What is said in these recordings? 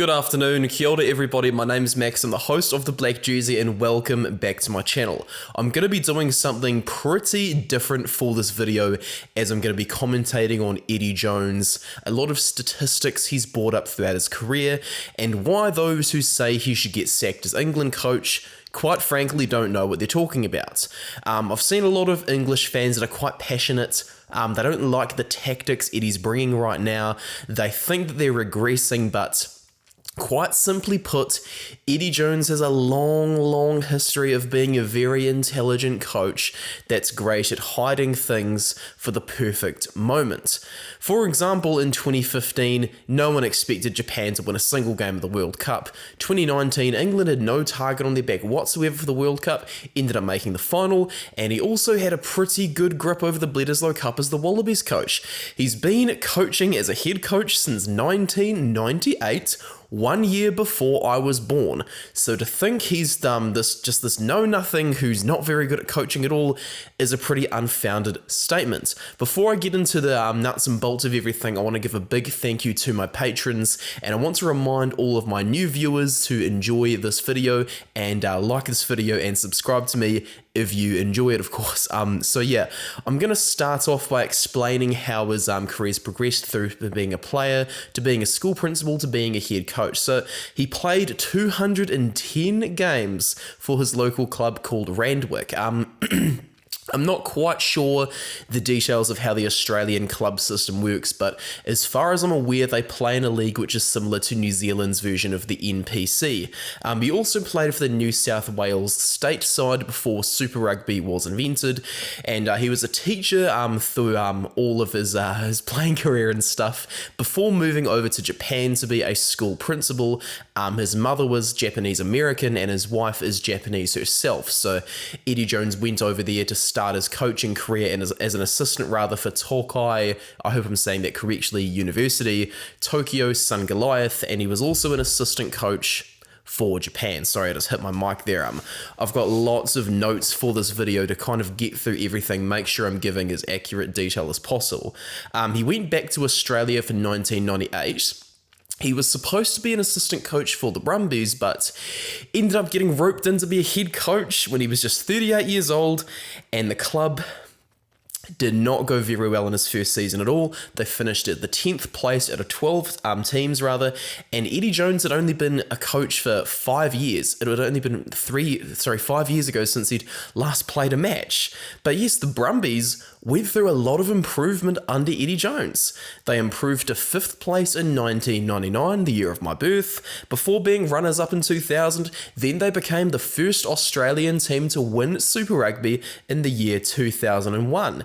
Good afternoon, kia ora everybody, my name is Max, I'm the host of The Black Jersey and welcome back to my channel. I'm going to be doing something pretty different for this video as I'm going to be commentating on Eddie Jones, a lot of statistics he's brought up throughout his career, and why those who say he should get sacked as England coach quite frankly don't know what they're talking about. I've seen a lot of English fans that are quite passionate. They don't like the tactics Eddie's bringing right now. They think that they're regressing, but quite simply put, Eddie Jones has a long history of being a very intelligent coach that's great at hiding things for the perfect moment. For example, in 2015, no one expected Japan to win a single game of the World Cup. 2019, England had no target on their back whatsoever for the World Cup, ended up making the final, and he also had a pretty good grip over the Bledisloe Cup as the Wallabies coach. He's been coaching as a head coach since 1998, 1 year before I was born. So to think he's this know-nothing who's not very good at coaching at all is a pretty unfounded statement. Before I get into the nuts and bolts of everything, I want to give a big thank you to my patrons, and I want to remind all of my new viewers to enjoy this video and like this video and subscribe to me if you enjoy it, of course. So yeah, I'm going to start off by explaining how his career's progressed through being a player, to being a school principal, to being a head coach. So he played 210 games for his local club called Randwick. I'm not quite sure the details of how the Australian club system works, but as far as I'm aware, they play in a league which is similar to New Zealand's version of the NPC. He also played for the New South Wales state side before Super Rugby was invented, and he was a teacher through all of his playing career and stuff before moving over to Japan to be a school principal. His mother was Japanese American and his wife is Japanese herself, so Eddie Jones went over there to start his coaching career and as an assistant rather for Tokai, I hope I'm saying that correctly, University, Tokyo Sun Goliath, and he was also an assistant coach for Japan. Sorry, I just hit my mic there. I've got lots of notes for this video to kind of get through everything, make sure I'm giving as accurate detail as possible. He went back to Australia for 1998. He was supposed to be an assistant coach for the Brumbies, but ended up getting roped in to be a head coach when he was just 38 years old, and the club did not go very well in his first season at all. They finished at the 10th place out of 12 teams rather, and Eddie Jones had only been a coach for 5 years. It had only been 5 years ago since he'd last played a match. But yes, the Brumbies went through a lot of improvement under Eddie Jones. They improved to 5th place in 1999, the year of my birth, before being runners-up in 2000. Then they became the first Australian team to win Super Rugby in the year 2001.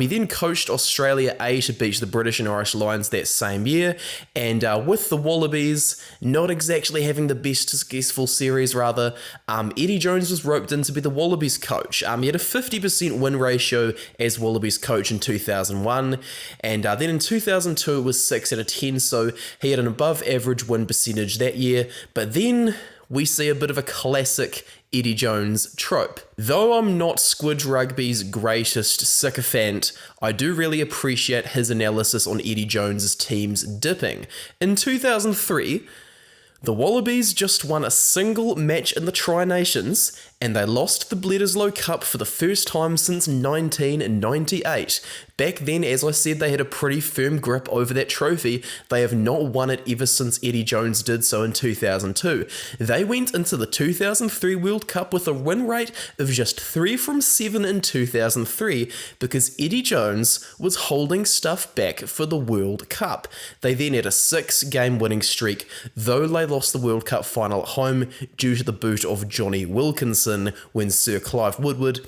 He then coached Australia A to beat the British and Irish Lions that same year, and with the Wallabies not exactly having the best successful series rather, Eddie Jones was roped in to be the Wallabies coach. He had a 50% win ratio as Wallabies coach in 2001, and then in 2002 it was 6 out of 10, so he had an above average win percentage that year. But then we see a bit of a classic Eddie Jones trope. Though I'm not Squidge Rugby's greatest sycophant, I do really appreciate his analysis on Eddie Jones's teams dipping. In 2003, the Wallabies just won a single match in the Tri-Nations, and they lost the Bledisloe Cup for the first time since 1998. Back then, as I said, they had a pretty firm grip over that trophy. They have not won it ever since Eddie Jones did so in 2002. They went into the 2003 World Cup with a win rate of just 3 from 7 in 2003 because Eddie Jones was holding stuff back for the World Cup. They then had a 6-game winning streak, though they lost the World Cup final at home due to the boot of Johnny Wilkinson when Sir Clive Woodward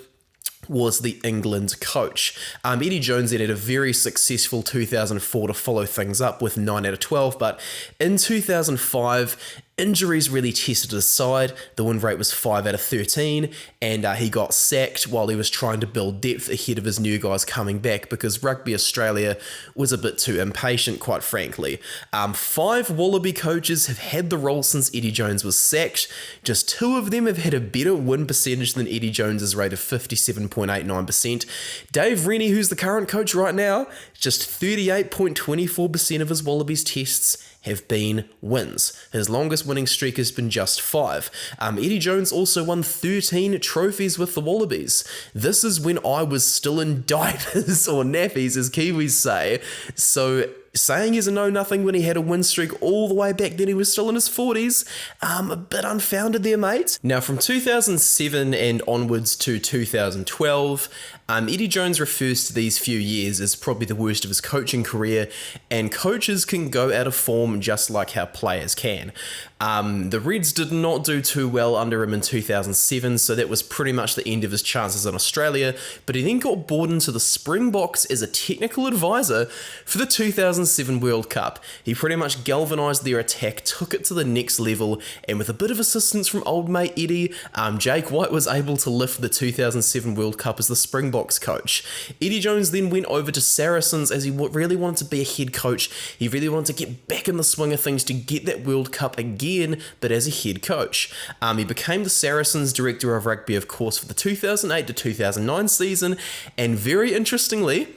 was the England coach. Eddie Jones had a very successful 2004 to follow things up with 9 out of 12, but in 2005, injuries really tested his side. The win rate was 5 out of 13, and he got sacked while he was trying to build depth ahead of his new guys coming back because Rugby Australia was a bit too impatient, quite frankly. 5 Wallaby coaches have had the role since Eddie Jones was sacked. Just 2 of them have had a better win percentage than Eddie Jones's rate of 57.89%. Dave Rennie, who's the current coach right now, just 38.24% of his Wallabies tests have been wins. His longest winning streak has been just 5. Eddie Jones also won 13 trophies with the Wallabies. This is when I was still in diapers, or nappies as Kiwis say, so saying he's a know-nothing when he had a win streak all the way back then he was still in his 40s, a bit unfounded there, mate. Now, from 2007 and onwards to 2012, Eddie Jones refers to these few years as probably the worst of his coaching career, and coaches can go out of form just like how players can. The Reds did not do too well under him in 2007, so that was pretty much the end of his chances in Australia, but he then got brought into the Springboks as a technical advisor for the 2007 World Cup. He pretty much galvanised their attack, took it to the next level, and with a bit of assistance from old mate Eddie, Jake White was able to lift the 2007 World Cup as the Springboks coach. Eddie Jones then went over to Saracens as he really wanted to be a head coach. He really wanted to get back in the swing of things to get that World Cup again, but as a head coach. He became the Saracens director of rugby, of course, for the 2008 to 2009 season, and very interestingly,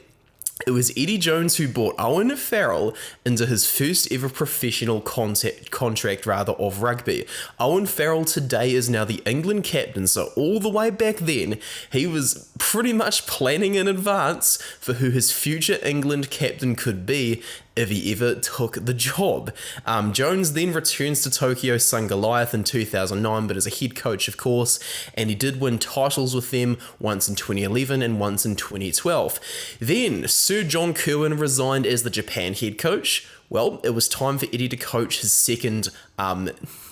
it was Eddie Jones who brought Owen Farrell into his first ever professional contract of rugby. Owen Farrell today is now the England captain, so all the way back then, he was pretty much planning in advance for who his future England captain could be if he ever took the job. Jones then returns to Tokyo Sun Goliath in 2009, but as a head coach, of course, and he did win titles with them once in 2011 and once in 2012. Then Sir John Kirwan resigned as the Japan head coach. Well, it was time for Eddie to coach his second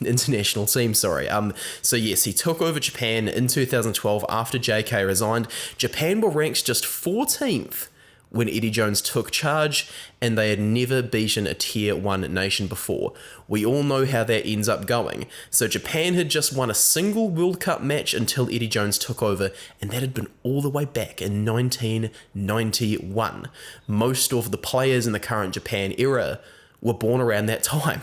international team, So yes, he took over Japan in 2012 after JK resigned. Japan were ranked just 14th when Eddie Jones took charge, and they had never beaten a Tier 1 nation before. We all know how that ends up going. So Japan had just won a single World Cup match until Eddie Jones took over, and that had been all the way back in 1991. Most of the players in the current Japan era were born around that time.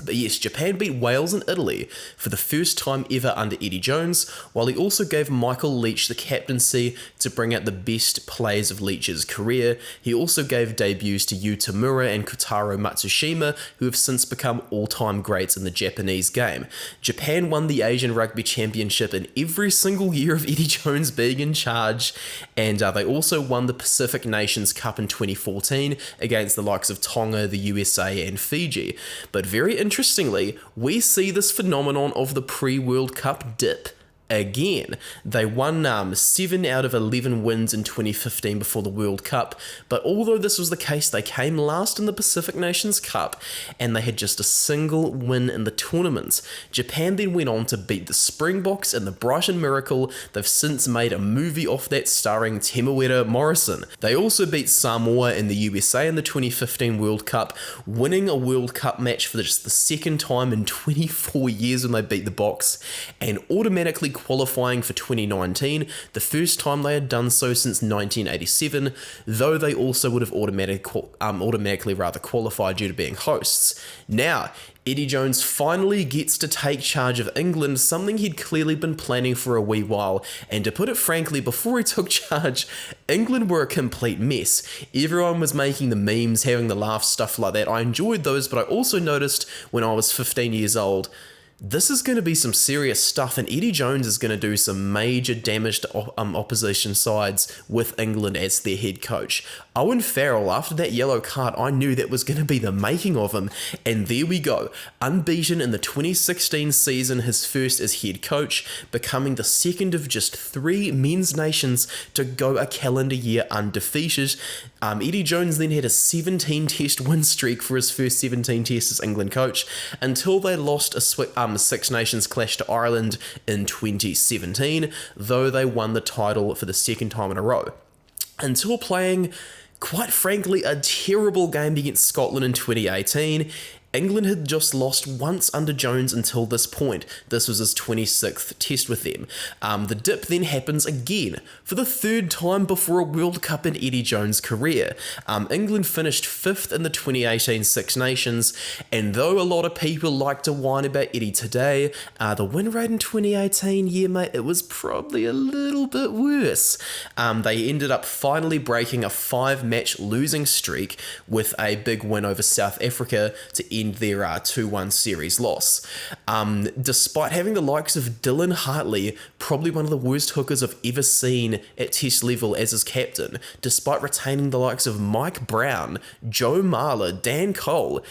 But yes, Japan beat Wales and Italy for the first time ever under Eddie Jones, while he also gave Michael Leach the captaincy to bring out the best plays of Leach's career. He also gave debuts to Yu Tamura and Kotaro Matsushima, who have since become all-time greats in the Japanese game. Japan won the Asian Rugby Championship in every single year of Eddie Jones being in charge, and they also won the Pacific Nations Cup in 2014 against the likes of Tonga, the USA, and Fiji. But very interestingly, we see this phenomenon of the pre-World Cup dip again. They won 7 out of 11 wins in 2015 before the World Cup, but although this was the case, they came last in the Pacific Nations Cup, and they had just a single win in the tournament. Japan then went on to beat the Springboks and the Brighton Miracle. They've since made a movie off that starring Temuera Morrison. They also beat Samoa and the USA in the 2015 World Cup, winning a World Cup match for just the second time in 24 years when they beat the Boks, and automatically qualifying for 2019, the first time they had done so since 1987, though they also would have automatically qualified due to being hosts. Now, Eddie Jones finally gets to take charge of England, something he'd clearly been planning for a wee while, and to put it frankly, before he took charge, England were a complete mess. Everyone was making the memes, having the laughs, stuff like that. I enjoyed those, but I also noticed when I was 15 years old, this is going to be some serious stuff, and Eddie Jones is going to do some major damage to opposition sides with England as their head coach. Owen Farrell, after that yellow card, I knew that was going to be the making of him, and there we go. Unbeaten in the 2016 season, his first as head coach, becoming the second of just 3 men's nations to go a calendar year undefeated. Eddie Jones then had a 17-test win streak for his first 17 tests as England coach, until they lost a Six Nations clash to Ireland in 2017, though they won the title for the second time in a row. Until playing, quite frankly, a terrible game against Scotland in 2018, England had just lost once under Jones until this point. This was his 26th test with them. The dip then happens again for the third time before a World Cup in Eddie Jones' career. England finished 5th in the 2018 Six Nations, and though a lot of people like to whine about Eddie today, the win rate in 2018, yeah mate, it was probably a little bit worse. They ended up finally breaking a 5-match losing streak with a big win over South Africa to end end their 2-1 series loss. Despite having the likes of Dylan Hartley, probably one of the worst hookers I've ever seen at test level as his captain, despite retaining the likes of Mike Brown, Joe Marler, Dan Cole,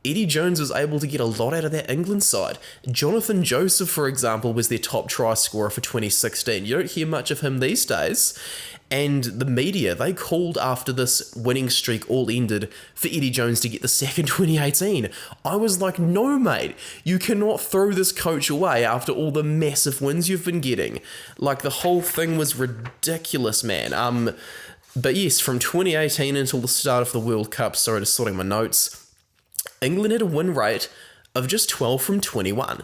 Eddie Jones was able to get a lot out of that England side. Jonathan Joseph, for example, was their top try scorer for 2016. You don't hear much of him these days. And the media, they called after this winning streak all ended for Eddie Jones to get the sack in 2018. I was like, no, mate, you cannot throw this coach away after all the massive wins you've been getting. Like, the whole thing was ridiculous, man. But yes, from 2018 until the start of the World Cup, sorry to sorting my notes, England had a win rate of just 12 from 21.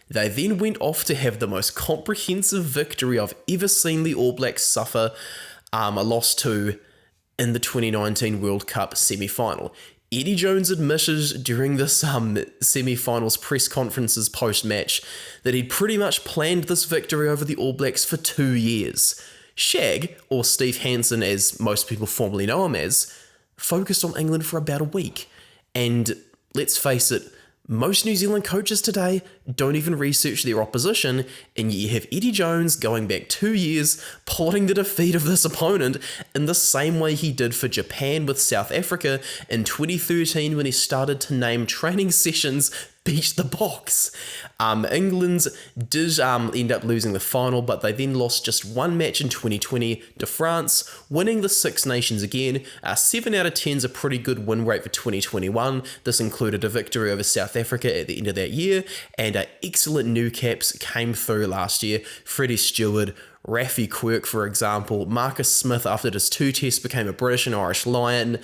They then went off to have the most comprehensive victory I've ever seen the All Blacks suffer a loss to in the 2019 World Cup semi-final. Eddie Jones admitted during this semi-finals press conferences post-match that he'd pretty much planned this victory over the All Blacks for 2 years. Shag, or Steve Hansen as most people formerly know him as, focused on England for about a week. And let's face it, most New Zealand coaches today don't even research their opposition, and yet you have Eddie Jones going back 2 years, plotting the defeat of this opponent in the same way he did for Japan with South Africa in 2013 when he started to name training sessions Beach the Box. England did end up losing the final, but they then lost just one match in 2020 to France, winning the Six Nations again. 7 out of 10 is a pretty good win rate for 2021. This included a victory over South Africa at the end of that year, and excellent new caps came through last year. Freddie Stewart, Rafi Quirk, for example. Marcus Smith, after just 2 tests, became a British and Irish Lion.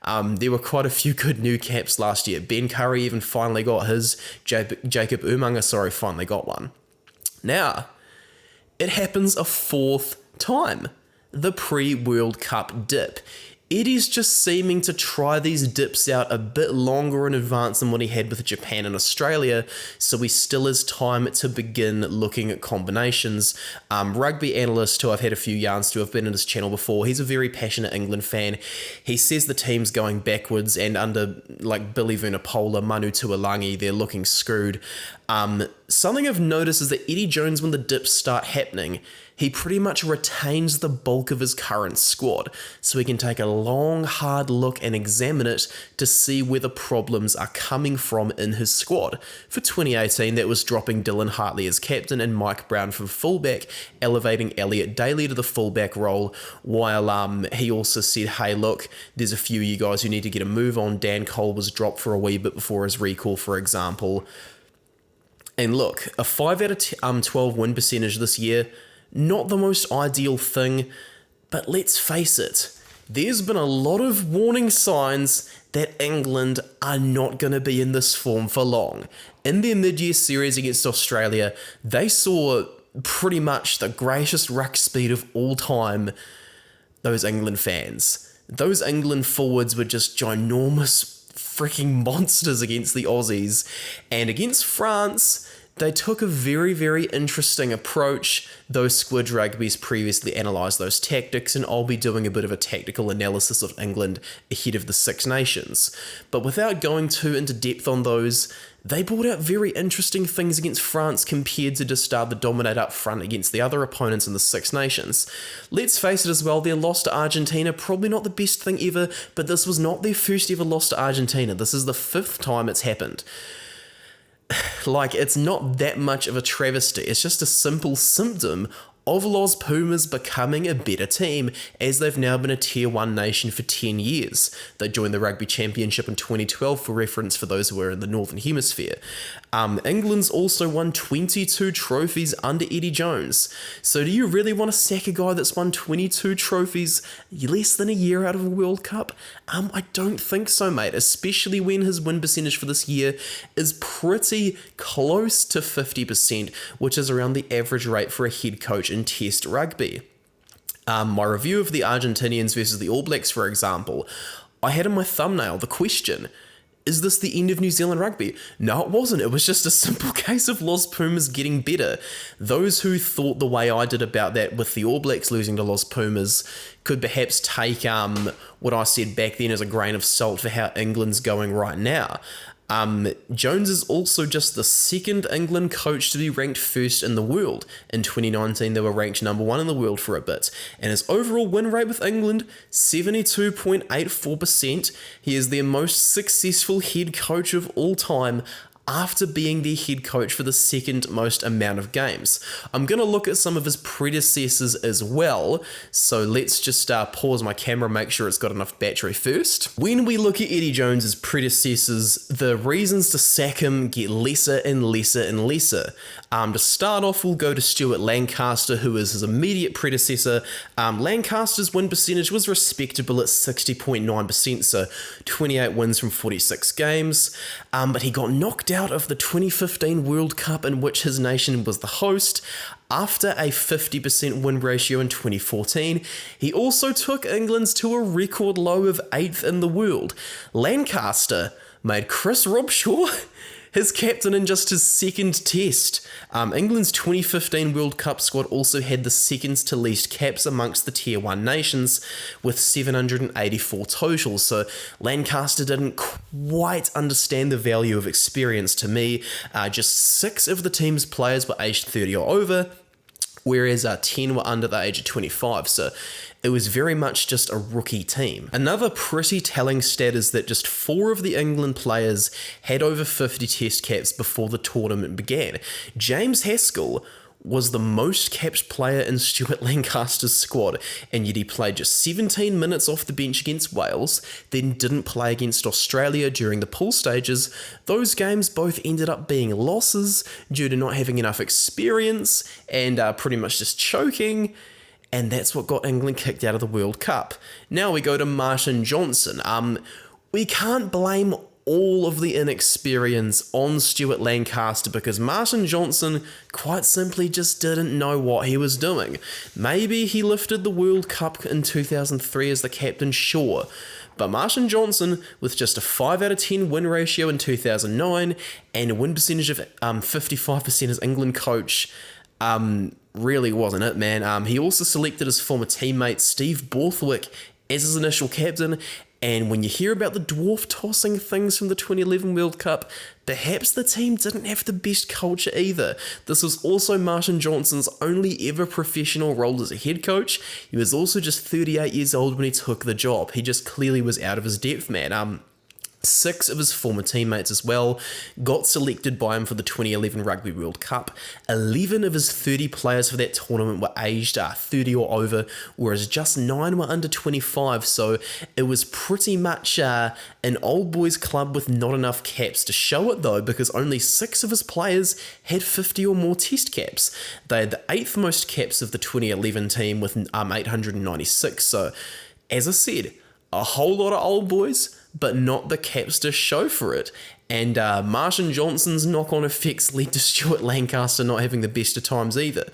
There were quite a few good new caps last year. Ben Curry even finally got his. Jacob Umaga, finally got one. Now, it happens a 4th time. The pre-World Cup dip. Eddie's just seeming to try these dips out a bit longer in advance than what he had with Japan and Australia, so he still has time to begin looking at combinations. Rugby analyst, who I've had a few yarns to, have been in his channel before, he's a very passionate England fan. He says the team's going backwards, and under like Billy Vunipola, Manu Tuolangi, they're looking screwed. Something I've noticed is that Eddie Jones, when the dips start happening, he pretty much retains the bulk of his current squad, so he can take a long, hard look and examine it to see where the problems are coming from in his squad. For 2018, that was dropping Dylan Hartley as captain and Mike Brown from fullback, elevating Elliot Daly to the fullback role, while he also said, hey, look, there's a few of you guys who need to get a move on. Dan Cole was dropped for a wee bit before his recall, for example. And look, a 5 out of 12 win percentage this year, not the most ideal thing, but let's face it, there's been a lot of warning signs that England are not going to be in this form for long. In their mid-year series against Australia, they saw pretty much the greatest ruck speed of all time, those England fans. Those England forwards were just ginormous freaking monsters against the Aussies, and against France, they took a very, very interesting approach. Those Squid Rugby's previously analysed those tactics, and I'll be doing a bit of a tactical analysis of England ahead of the Six Nations. But without going too into depth on those, they brought out very interesting things against France compared to just the dominate up front against the other opponents in the Six Nations. Let's face it as well, their loss to Argentina, probably not the best thing ever, but this was not their first ever loss to Argentina. This is the 5th time it's happened. Like, it's not that much of a travesty. It's just a simple symptom of Los Pumas becoming a better team, as they've now been a Tier 1 nation for 10 years. They joined the Rugby Championship in 2012, for reference for those who are in the Northern Hemisphere. England's also won 22 trophies under Eddie Jones. So do you really want to sack a guy that's won 22 trophies less than a year out of a World Cup? I don't think so, mate, especially when his win percentage for this year is pretty close to 50%, which is around the average rate for a head coach in Test rugby. My review of the Argentinians versus the All Blacks, for example, I had in my thumbnail the question, is this the end of New Zealand rugby? No, it wasn't. It was just a simple case of Los Pumas getting better. Those who thought the way I did about that with the All Blacks losing to Los Pumas could perhaps take what I said back then as a grain of salt for how England's going right now. Jones is also just the second England coach to be ranked first in the world. In 2019, they were ranked number 1 in the world for a bit. And his overall win rate with England, 72.84%. He is their most successful head coach of all time, after being the head coach for the second most amount of games. I'm going to look at some of his predecessors as well, so let's just pause my camera, make sure it's got enough battery first. When we look at Eddie Jones's predecessors, the reasons to sack him get lesser and lesser and lesser. To start off, we'll go to Stuart Lancaster, who is his immediate predecessor. Lancaster's win percentage was respectable at 60.9%, so 28 wins from 46 games, but he got knocked out of the 2015 World Cup, in which his nation was the host, after a 50% win ratio in 2014. He also took England to a record low of 8th in the world. Lancaster made Chris Robshaw his captain in just his second test. England's 2015 World Cup squad also had the second to least caps amongst the Tier 1 nations, with 784 total, so Lancaster didn't quite understand the value of experience to me. Just 6 of the team's players were aged 30 or over, whereas 10 were under the age of 25, so it was very much just a rookie team. Another pretty telling stat is that just 4 of the England players had over 50 test caps before the tournament began. James Haskell was the most capped player in Stuart Lancaster's squad, and yet he played just 17 minutes off the bench against Wales, then didn't play against Australia during the pool stages. Those games both ended up being losses due to not having enough experience and pretty much just choking, and that's what got England kicked out of the World Cup. Now we go to Martin Johnson. We can't blame all of the inexperience on Stuart Lancaster, because Martin Johnson quite simply just didn't know what he was doing. Maybe he lifted the World Cup in 2003 as the captain, sure, but Martin Johnson, with just a 5 out of 10 win ratio in 2009 and a win percentage of 55% as England coach, really wasn't it, man. He also selected his former teammate Steve Borthwick as his initial captain, and when you hear about the dwarf tossing things from the 2011 World Cup, perhaps the team didn't have the best culture either. This was also Martin Johnson's only ever professional role as a head coach. He was also just 38 years old when he took the job. He just clearly was out of his depth, man. 6 of his former teammates as well got selected by him for the 2011 Rugby World Cup. 11 of his 30 players for that tournament were aged 30 or over, whereas just 9 were under 25, so it was pretty much an old boys club with not enough caps to show it though, because only 6 of his players had 50 or more test caps. They had the 8th most caps of the 2011 team with 896, so as I said, a whole lot of old boys, but not the caps to show for it. And Martin Johnson's knock-on effects led to Stuart Lancaster not having the best of times either.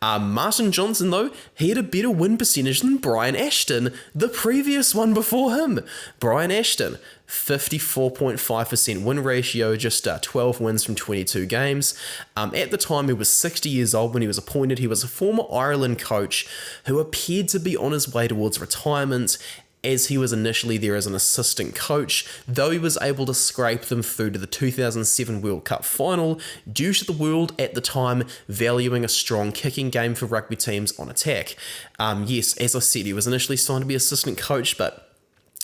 Martin Johnson, though, he had a better win percentage than Brian Ashton, the previous one before him. Brian Ashton, 54.5% win ratio, just 12 wins from 22 games. At the time, he was 60 years old when he was appointed. He was a former Ireland coach who appeared to be on his way towards retirement, as he was initially there as an assistant coach, though he was able to scrape them through to the 2007 World Cup final due to the world at the time valuing a strong kicking game for rugby teams on attack. Yes, as I said, he was initially signed to be assistant coach, but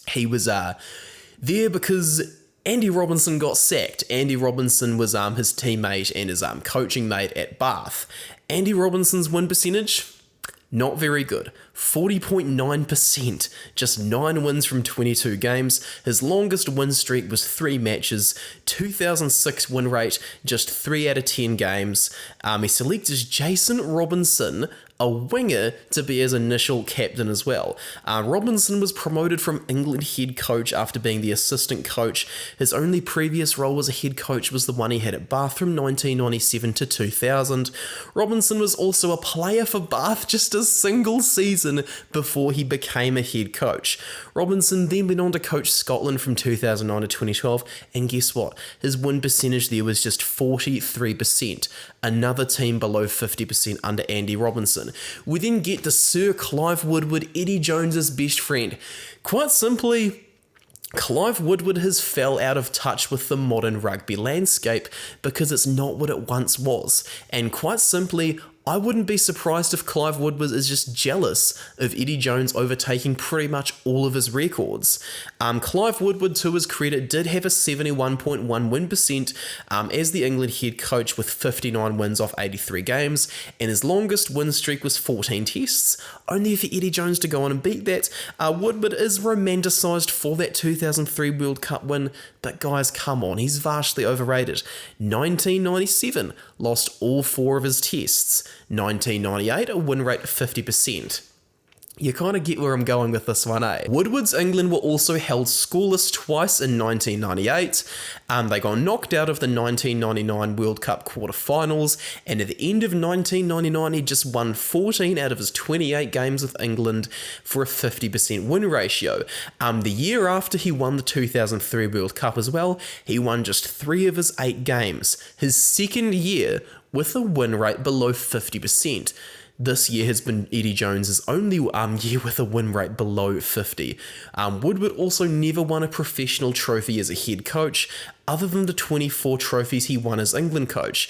he was there because Andy Robinson got sacked. Andy Robinson was his teammate and his coaching mate at Bath. Andy Robinson's win percentage, not very good. 40.9%, just 9 wins from 22 games. His longest win streak was 3 matches, 2006 win rate, just 3 out of 10 games. He selected Jason Robinson, a winger, to be his initial captain as well. Robinson was promoted from England head coach after being the assistant coach. His only previous role as a head coach was the one he had at Bath from 1997 to 2000. Robinson was also a player for Bath just a single season before he became a head coach. Robinson then went on to coach Scotland from 2009 to 2012, and guess what? His win percentage there was just 43%, another team below 50% under Andy Robinson. We then get to Sir Clive Woodward, Eddie Jones's best friend. Quite simply, Clive Woodward has fell out of touch with the modern rugby landscape because it's not what it once was, and quite simply, I wouldn't be surprised if Clive Woodward is just jealous of Eddie Jones overtaking pretty much all of his records. Clive Woodward, to his credit, did have a 71.1 win percent as the England head coach with 59 wins off 83 games, and his longest win streak was 14 tests, only for Eddie Jones to go on and beat that. Woodward is romanticised for that 2003 World Cup win, but guys, come on, he's vastly overrated. 1997, lost all 4 of his tests. 1998, a win rate of 50%. You kind of get where I'm going with this one, eh? Woodward's England were also held scoreless twice in 1998. They got knocked out of the 1999 World Cup quarterfinals, and at the end of 1999, he just won 14 out of his 28 games with England for a 50% win ratio. The year after he won the 2003 World Cup as well, he won just 3 of his 8 games, his second year with a win rate below 50%. This year has been Eddie Jones' only year with a win rate below 50. Woodward also never won a professional trophy as a head coach, other than the 24 trophies he won as England coach.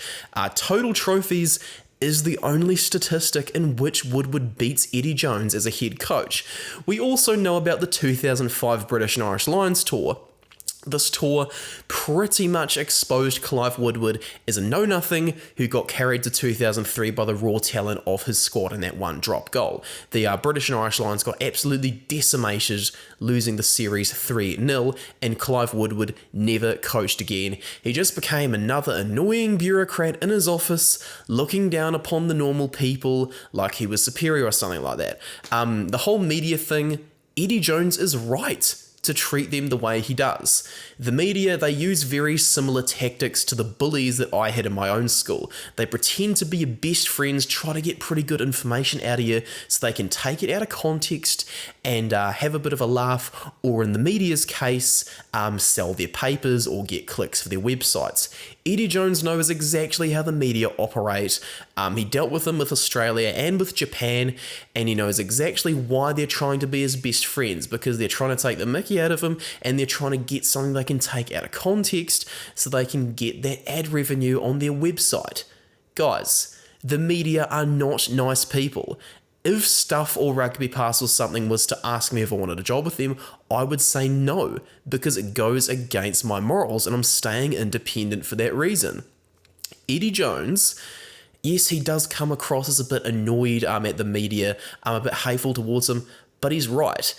Total trophies is the only statistic in which Woodward beats Eddie Jones as a head coach. We also know about the 2005 British and Irish Lions tour. This tour pretty much exposed Clive Woodward as a know-nothing who got carried to 2003 by the raw talent of his squad in that one drop goal. The British and Irish Lions got absolutely decimated, losing the series 3-0, and Clive Woodward never coached again. He just became another annoying bureaucrat in his office, looking down upon the normal people like he was superior or something like that. The whole media thing, Eddie Jones is right to treat them the way he does. The media, they use very similar tactics to the bullies that I had in my own school. They pretend to be your best friends, try to get pretty good information out of you so they can take it out of context and have a bit of a laugh, or in the media's case, sell their papers or get clicks for their websites. Eddie Jones knows exactly how the media operate. He dealt with them with Australia and with Japan, and he knows exactly why they're trying to be his best friends, because they're trying to take the mickey out of him, and they're trying to get something they can take out of context so they can get that ad revenue on their website. Guys, the media are not nice people. If Stuff or Rugby Pass or something was to ask me if I wanted a job with them, I would say no, because it goes against my morals and I'm staying independent for that reason. Eddie Jones, yes, he does come across as a bit annoyed at the media, a bit hateful towards him, but he's right.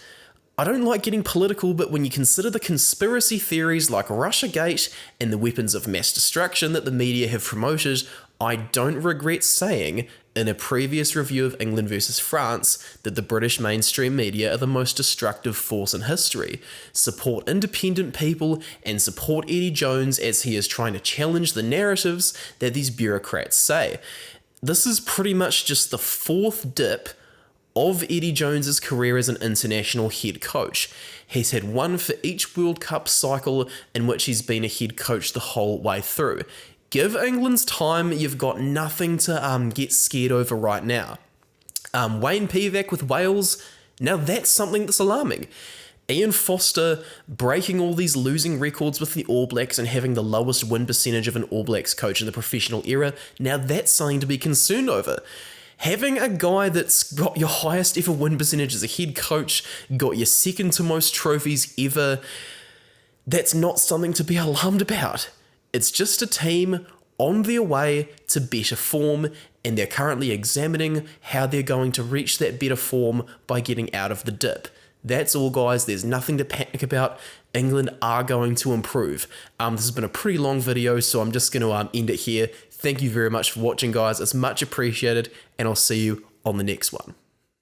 I don't like getting political, but when you consider the conspiracy theories like Russiagate and the weapons of mass destruction that the media have promoted, I don't regret saying in a previous review of England versus France that the British mainstream media are the most destructive force in history. Support independent people and support Eddie Jones as he is trying to challenge the narratives that these bureaucrats say. This is pretty much just the 4th dip of Eddie Jones's career as an international head coach. He's had 1 for each World Cup cycle in which he's been a head coach the whole way through. Give England's time, you've got nothing to get scared over right now. Wayne Pivac with Wales, now that's something that's alarming. Ian Foster breaking all these losing records with the All Blacks and having the lowest win percentage of an All Blacks coach in the professional era, now that's something to be concerned over. Having a guy that's got your highest ever win percentage as a head coach, got your second to most trophies ever, that's not something to be alarmed about. It's just a team on their way to better form, and they're currently examining how they're going to reach that better form by getting out of the dip. That's all, guys. There's nothing to panic about. England are going to improve. This has been a pretty long video, so I'm just going to end it here. Thank you very much for watching, guys. It's much appreciated, and I'll see you on the next one.